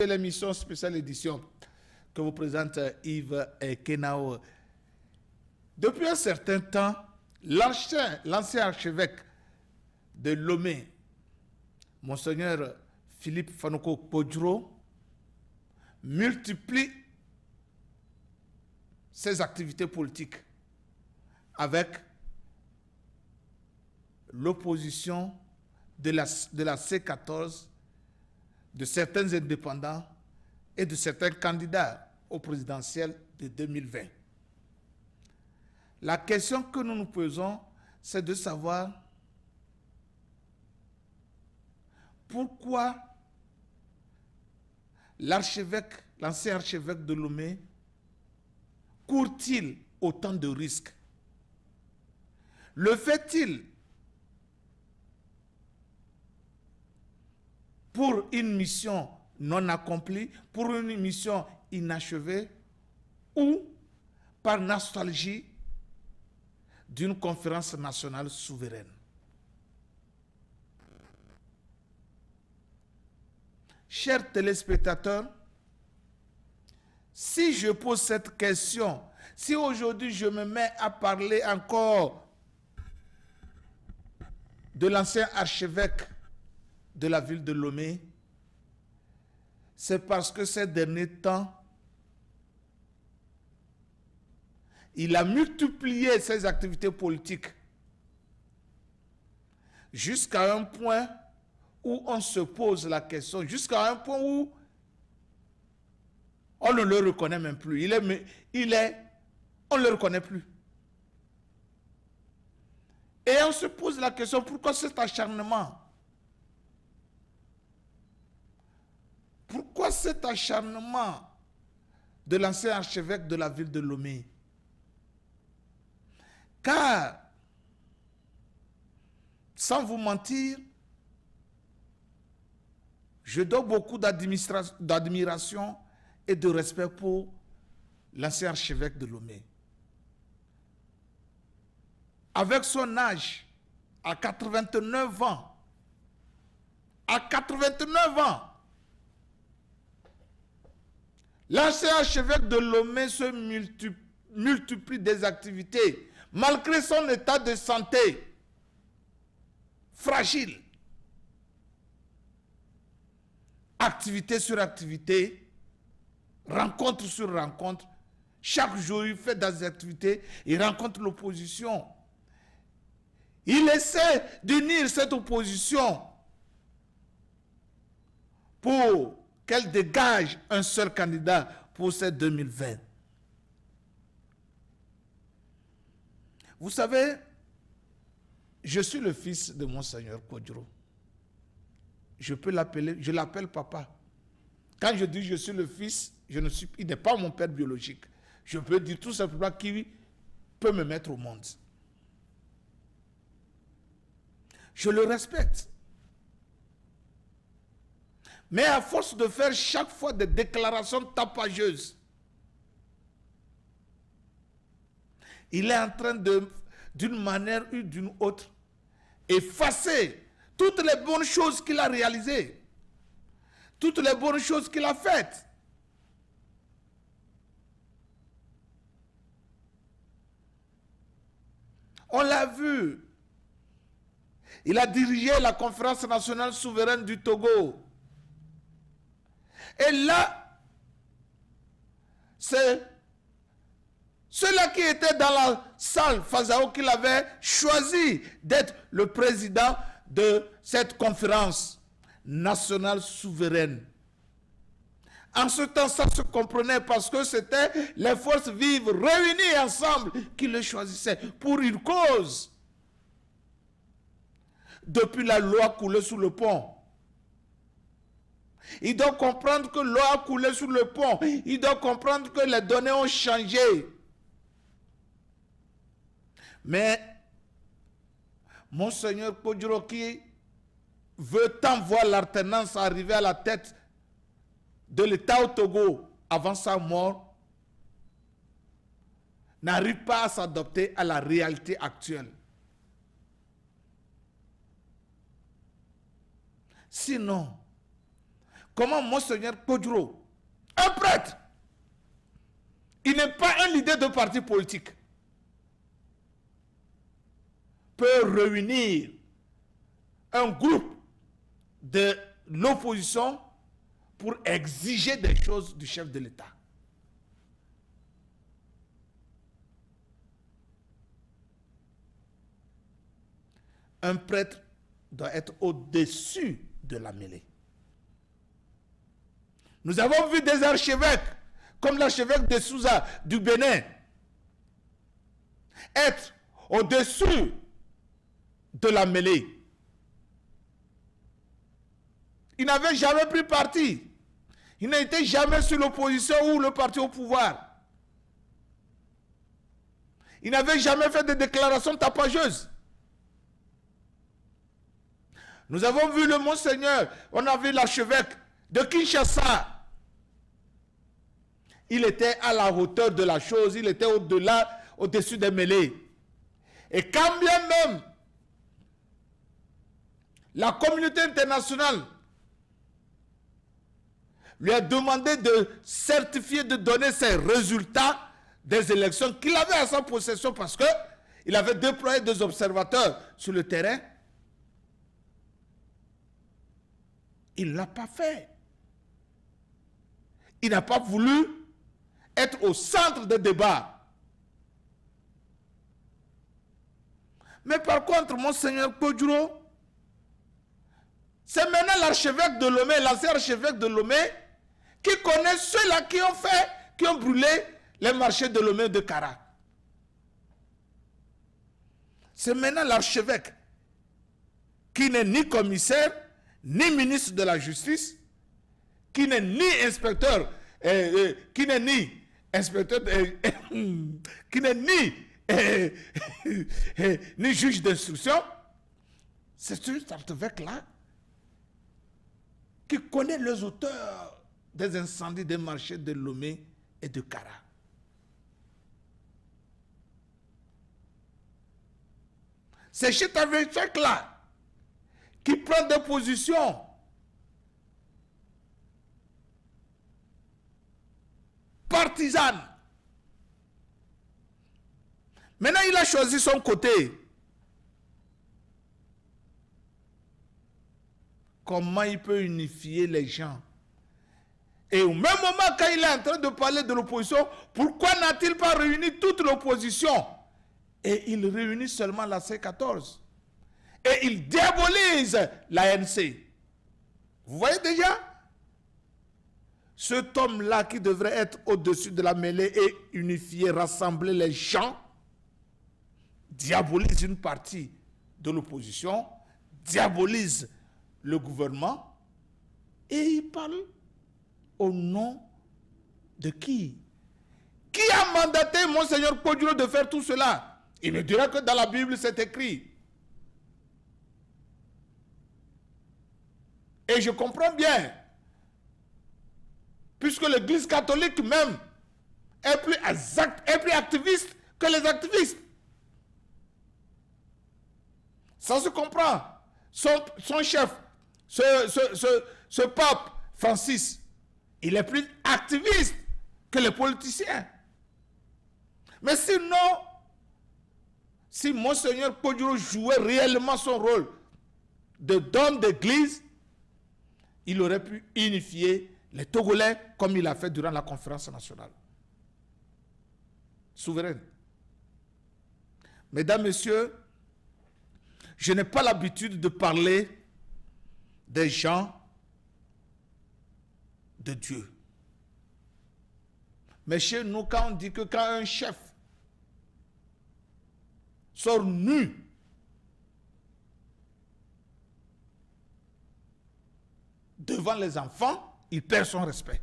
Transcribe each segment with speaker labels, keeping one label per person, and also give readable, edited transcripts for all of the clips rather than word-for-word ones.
Speaker 1: l'émission spéciale édition que vous présente Yves Kenao. Depuis un certain temps, l'ancien archevêque de Lomé, Monseigneur Philippe Fanoko Podjoro, multiplie ses activités politiques avec l'opposition de la C14, de certains indépendants et de certains candidats au présidentiel de 2020. La question que nous nous posons, c'est de savoir pourquoi l'archevêque, l'ancien archevêque de Lomé, court-il autant de risques? Le fait-il pour une mission non accomplie, pour une mission inachevée, ou par nostalgie d'une conférence nationale souveraine? Chers téléspectateurs, si je pose cette question, si aujourd'hui je me mets à parler encore de l'ancien archevêque de la ville de Lomé, c'est parce que ces derniers temps, il a multiplié ses activités politiques jusqu'à un point où on se pose la question, jusqu'à un point où on ne le reconnaît même plus. On ne le reconnaît plus. Et on se pose la question, pourquoi cet acharnement? Pourquoi cet acharnement de l'ancien archevêque de la ville de Lomé? Car, sans vous mentir, je donne beaucoup d'admiration et de respect pour l'ancien archevêque de Lomé. Avec son âge, à 89 ans, l'ancien archevêque de Lomé se multiplie des activités, malgré son état de santé fragile. Activité sur activité, rencontre sur rencontre, chaque jour il fait des activités, il rencontre l'opposition. Il essaie d'unir cette opposition pour qu'elle dégage un seul candidat pour cette 2020. Vous savez, je suis le fils de Monseigneur Podjoro. Je l'appelle papa. Quand je dis je suis le fils, il n'est pas mon père biologique. Je peux dire tout simplement qui peut me mettre au monde. Je le respecte. Mais à force de faire chaque fois des déclarations tapageuses, il est en train d'une manière ou d'une autre, effacer toutes les bonnes choses qu'il a réalisées, toutes les bonnes choses qu'il a faites. On l'a vu. Il a dirigé la conférence nationale souveraine du Togo. Et là, c'est ceux-là qui étaient dans la salle Fazao qu'il avait choisi d'être le président de cette conférence nationale souveraine. En ce temps, ça se comprenait parce que c'était les forces vives réunies ensemble qui le choisissaient pour une cause. Depuis la loi coulée sous le pont. Il doit comprendre que l'eau a coulé sous le pont. Il doit comprendre que les données ont changé. Mais Monseigneur Podjoro, qui veut tant voir l'alternance arriver à la tête de l'État au Togo avant sa mort, n'arrive pas à s'adapter à la réalité actuelle. Sinon, comment Monseigneur Kodjuro, un prêtre, il n'est pas un leader de parti politique, peut réunir un groupe de l'opposition pour exiger des choses du chef de l'État. Un prêtre doit être au-dessus de la mêlée. Nous avons vu des archevêques, comme l'archevêque de Souza du Bénin, être au-dessus de la mêlée. Il n'avait jamais pris parti. Il n'était jamais sur l'opposition ou le parti au pouvoir. Il n'avait jamais fait de déclarations tapageuses. Nous avons vu le Monseigneur, on a vu l'archevêque de Kinshasa. Il était à la hauteur de la chose, il était au-delà, au-dessus des mêlées. Et quand bien même la communauté internationale lui a demandé de certifier, de donner ses résultats des élections qu'il avait à sa possession parce qu'il avait déployé des observateurs sur le terrain, il ne l'a pas fait. Il n'a pas voulu être au centre des débats. Mais par contre, Monseigneur Kodjuro, c'est maintenant l'archevêque de Lomé, l'ancien archevêque de Lomé, qui connaît ceux-là qui ont brûlé les marchés de Lomé de Kara. C'est maintenant l'archevêque qui n'est ni commissaire, ni ministre de la justice, qui n'est ni inspecteur, qui n'est ni inspecteur, qui n'est ni juge d'instruction. C'est cet archevêque-là qui connaît les auteurs des incendies des marchés de Lomé et de Kara. C'est cet archevêque-là qui prend des positions partisanes. Maintenant, il a choisi son côté. Comment il peut unifier les gens? Et au même moment, quand il est en train de parler de l'opposition, pourquoi n'a-t-il pas réuni toute l'opposition? Et il réunit seulement la C14. Et il diabolise l'ANC. Vous voyez déjà? Cet homme-là qui devrait être au-dessus de la mêlée et unifier, rassembler les gens, diabolise une partie de l'opposition, diabolise le gouvernement, et il parle au nom de qui? Qui a mandaté Monseigneur Kodjuro de faire tout cela? Il me dira que dans la Bible c'est écrit. Et je comprends bien, puisque l'Église catholique même est plus activiste que les activistes. Ça se comprend. Son chef, ce pape Francis, il est plus activiste que les politiciens. Mais sinon, si Monseigneur Kodjuro jouait réellement son rôle de d'homme d'église, il aurait pu unifier les Togolais comme il a fait durant la conférence nationale souveraine. Mesdames, Messieurs, je n'ai pas l'habitude de parler des gens de Dieu. Mais chez nous, quand on dit que quand un chef sort nu devant les enfants, il perd son respect.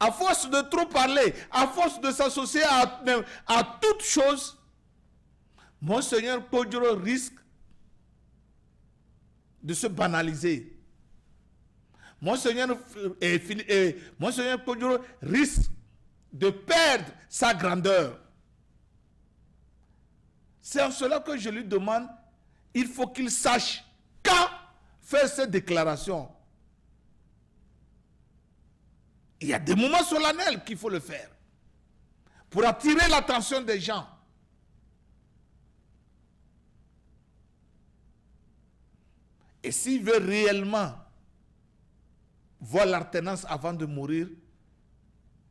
Speaker 1: À force de trop parler, à force de s'associer à toutes choses, Monseigneur Kodjuro risque de se banaliser. Monseigneur Kodjuro risque de perdre sa grandeur. C'est en cela que je lui demande, il faut qu'il sache quand faire ces déclarations, il y a des moments solennels qu'il faut le faire pour attirer l'attention des gens. Et s'il veut réellement voir l'alternance avant de mourir,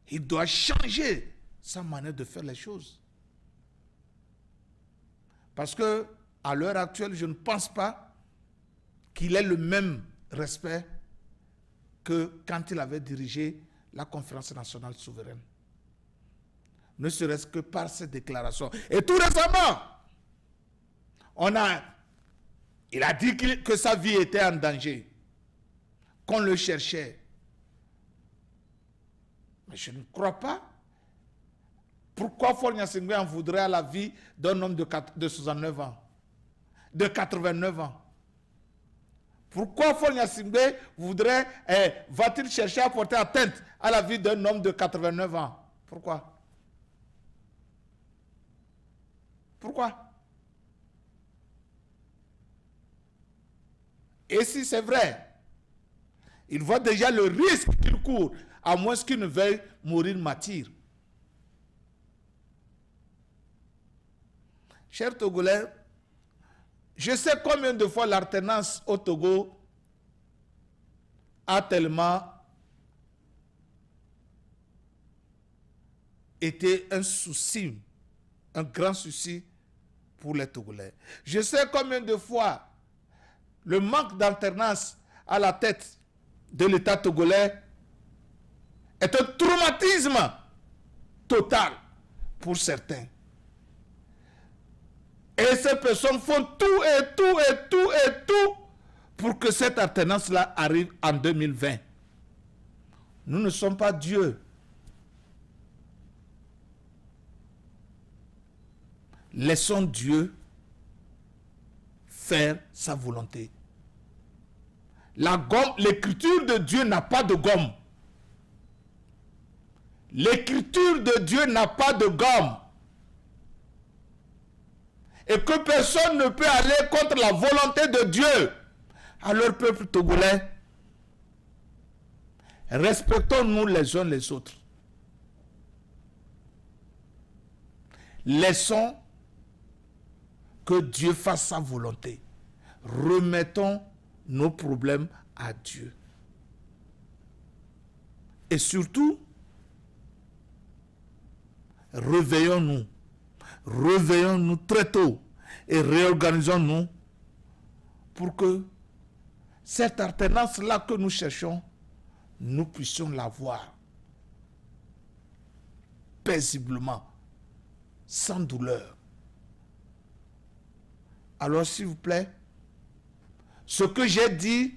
Speaker 1: il doit changer sa manière de faire les choses. Parce que à l'heure actuelle, je ne pense pas qu'il ait le même respect que quand il avait dirigé la conférence nationale souveraine. Ne serait-ce que par ses déclarations. Et tout récemment, il a dit que sa vie était en danger, qu'on le cherchait. Mais je ne crois pas. Pourquoi Faure Gnassingbé en voudrait à la vie d'un homme de 69 ans, de 89 ans? Pourquoi Faure Gnassingbé voudrait, va-t-il chercher à porter atteinte à la vie d'un homme de 89 ans? Pourquoi? Pourquoi? Et si c'est vrai, il voit déjà le risque qu'il court, à moins qu'il ne veuille mourir martyr. Chers Togolais, je sais combien de fois l'alternance au Togo a tellement été un souci, un grand souci pour les Togolais. Je sais combien de fois le manque d'alternance à la tête de l'État togolais est un traumatisme total pour certains. Et ces personnes font tout et tout et tout et tout pour que cette alternance-là arrive en 2020. Nous ne sommes pas Dieu. Laissons Dieu faire sa volonté. La gomme, l'écriture de Dieu n'a pas de gomme. L'écriture de Dieu n'a pas de gomme. Et que personne ne peut aller contre la volonté de Dieu. Alors, peuple togolais, respectons-nous les uns les autres. Laissons que Dieu fasse sa volonté. Remettons nos problèmes à Dieu. Et surtout, réveillons-nous. Réveillons-nous très tôt et réorganisons-nous pour que cette alternance-là que nous cherchons, nous puissions l'avoir paisiblement, sans douleur. Alors, s'il vous plaît, ce que j'ai dit,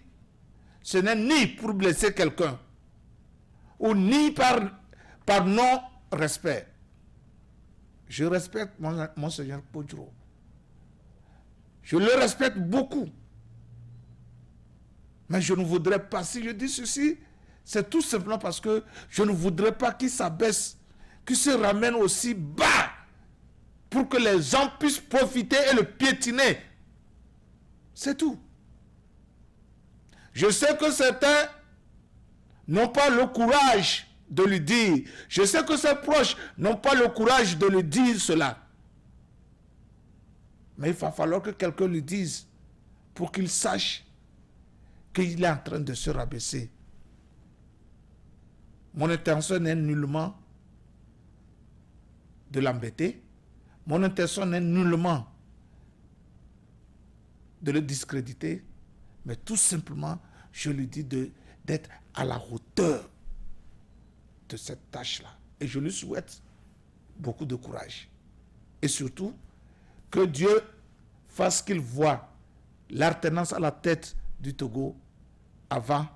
Speaker 1: ce n'est ni pour blesser quelqu'un, ou ni par non-respect. Je respecte Monseigneur Podjoro. Je le respecte beaucoup. Mais je ne voudrais pas, si je dis ceci, c'est tout simplement parce que je ne voudrais pas qu'il s'abaisse, qu'il se ramène aussi bas, pour que les gens puissent profiter et le piétiner. C'est tout. Je sais que certains n'ont pas le courage de lui dire. Je sais que ses proches n'ont pas le courage de lui dire cela. Mais il va falloir que quelqu'un lui dise pour qu'il sache qu'il est en train de se rabaisser. Mon intention n'est nullement de l'embêter. Mon intention n'est nullement de le discréditer. Mais tout simplement, je lui dis d'être à la hauteur de cette tâche-là. Et je lui souhaite beaucoup de courage. Et surtout, que Dieu fasse qu'il voie l'alternance à la tête du Togo avant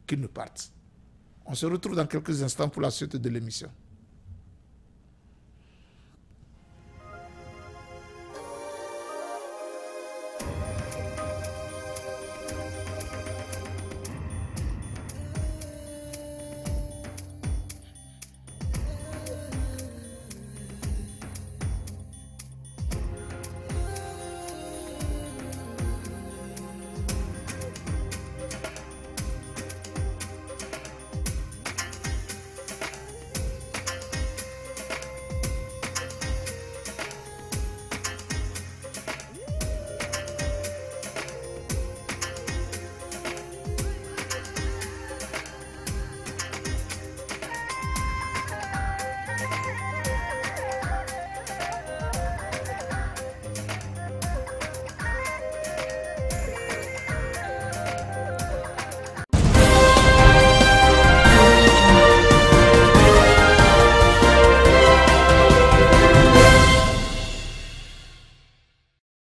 Speaker 1: qu'il ne parte. On se retrouve dans quelques instants pour la suite de l'émission.